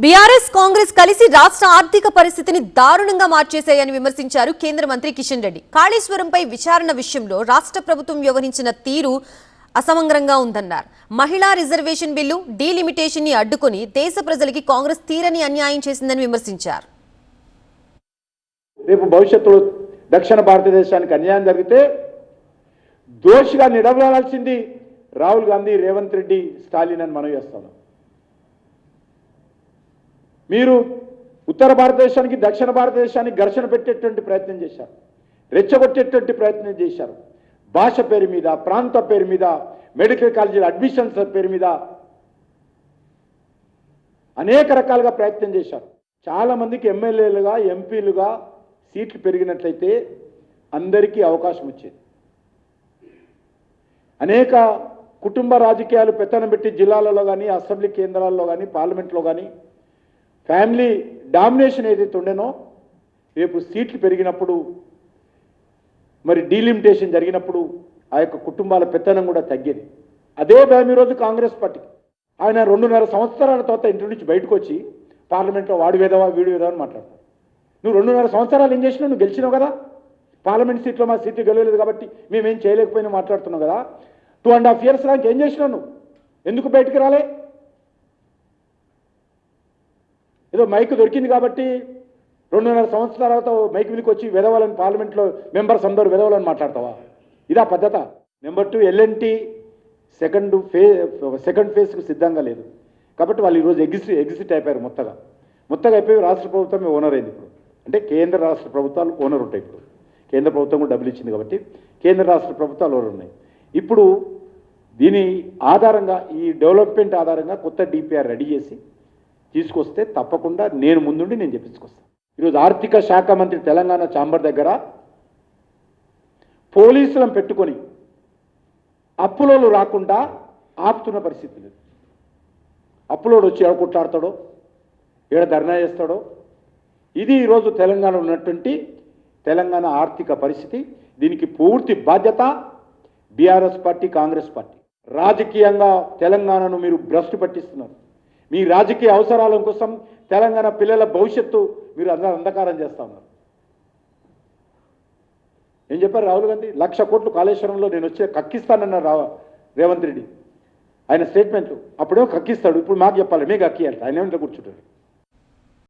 BRS Congress కలిసి రాష్ట్ర ఆర్థిక పరిస్థితిని దారుణంగా మార్చేశాయని విమర్శించారు కేంద్ర మంత్రి కిషన్ రెడ్డి. కాళేశ్వరంపై విచారణ విషయంలో రాష్ట్ర ప్రభుత్వం వ్యవహరించిన తీరు అసమంగ్రంగా ఉందన్నారు. మహిళా రిజర్వేషన్ బిల్లు డీలిమిటేషన్ ని అడ్డుకొని దేశ ప్రజలకి కాంగ్రెస్ తీరని అన్యాయం చేసిందని విమర్శించారు. రేపు భవిష్యత్తులో దక్షిణ భారతదేశానికి అన్యాయం జరిగితే దోషిగా నిలబడాల్సింది రాహుల్ గాంధీ, రేవంత్ రెడ్డి, స్టాలిన్ అని మనం చేస్తాం. మీరు ఉత్తర భారతదేశానికి దక్షిణ భారతదేశానికి ఘర్షణ పెట్టేటువంటి ప్రయత్నం చేశారు, రెచ్చగొట్టేటువంటి ప్రయత్నం చేశారు. భాష పేరు మీద, ప్రాంత పేరు మీద, మెడికల్ కాలేజీల అడ్మిషన్స్ పేరు మీద అనేక రకాలుగా ప్రయత్నం చేశారు. చాలా మందికి ఎమ్మెల్యేలుగా, ఎంపీలుగా సీట్లు పెరిగినట్లయితే అందరికీ అవకాశం వచ్చేది. అనేక కుటుంబ రాజకీయాలు పెత్తనం పెట్టి జిల్లాలలో కానీ, అసెంబ్లీ కేంద్రాల్లో కానీ, పార్లమెంట్లో కానీ ఫ్యామిలీ డామినేషన్ ఏదైతే ఉండేనో రేపు సీట్లు పెరిగినప్పుడు, మరి డీలిమిటేషన్ జరిగినప్పుడు ఆ యొక్క కుటుంబాల పెత్తనం కూడా తగ్గేది. అదే భయం ఈరోజు కాంగ్రెస్ పార్టీకి. ఆయన 2.5 సంవత్సరాల తర్వాత ఇంటి నుంచి బయటకు వచ్చి పార్లమెంట్లో వాడు వేదవా వీడు వేదవా అని మాట్లాడతాడు. నువ్వు 2.5 సంవత్సరాలు ఏం చేసినావు? నువ్వు గెలిచినావు కదా, పార్లమెంట్ సీట్లో మా సీట్లు గెలవలేదు కాబట్టి మేమేం చేయలేకపోయినా మాట్లాడుతున్నావు కదా. 2.5 years దాకా ఏం చేసినావు నువ్వు? ఎందుకు బయటికి రాలే? ఏదో మైక్ దొరికింది కాబట్టి 2.5 సంవత్సరాల తర్వాత మైక్ మీదకి వచ్చి వెదవాలని పార్లమెంట్లో మెంబర్స్ అందరూ వెదవాలని మాట్లాడతావా? ఇదా పద్ధత? నెంబర్ 2, ఎల్ఎన్టీ సెకండ్ ఫేజ్కు సిద్ధంగా లేదు కాబట్టి వాళ్ళు ఈరోజు ఎగ్జిట్ అయిపోయారు. మొత్తగా అయిపోయి రాష్ట్ర ప్రభుత్వమే ఓనర్ అయింది. ఇప్పుడు అంటే కేంద్ర రాష్ట్ర ప్రభుత్వాలు ఓనర్ ఉంటాయి. ఇప్పుడు కేంద్ర ప్రభుత్వం కూడా డబ్బులు ఇచ్చింది కాబట్టి కేంద్ర రాష్ట్ర ప్రభుత్వాలు ఓనర్ ఉన్నాయి. ఇప్పుడు దీని ఆధారంగా, ఈ డెవలప్మెంట్ ఆధారంగా కొత్త డిపిఆర్ రెడీ చేసి తీసుకొస్తే తప్పకుండా నేను ముందుండి నేను చెప్పించుకొస్తాను. ఈరోజు ఆర్థిక శాఖ మంత్రి తెలంగాణ ఛాంబర్ దగ్గర పోలీసులను పెట్టుకొని అప్పులోలు రాకుండా ఆపుతున్న పరిస్థితి లేదు. అప్పులోడు వచ్చి ఎడ కొట్లాడతాడో, ఏడ ధర్నా చేస్తాడో. ఇది ఈరోజు తెలంగాణ ఉన్నటువంటి తెలంగాణ ఆర్థిక పరిస్థితి. దీనికి పూర్తి బాధ్యత బీఆర్ఎస్ పార్టీ, కాంగ్రెస్ పార్టీ. రాజకీయంగా తెలంగాణను మీరు భ్రష్టు పట్టిస్తున్నారు. మీ రాజకీయ అవసరాల కోసం తెలంగాణ పిల్లల భవిష్యత్తు మీరు అంధకారం చేస్తా ఉన్నారు. ఏం చెప్పారు రాహుల్ గాంధీ? 1,00,000 కోట్లు కాళేశ్వరంలో నేను వచ్చే కక్కిస్తానన్నారు రేవంత్ రెడ్డి. ఆయన స్టేట్మెంట్లు అప్పుడేమో కక్కిస్తాడు, ఇప్పుడు మాకు చెప్పాలి, మీకు కక్కియాలి. ఆయన ఏమిటో కూర్చుంటారు.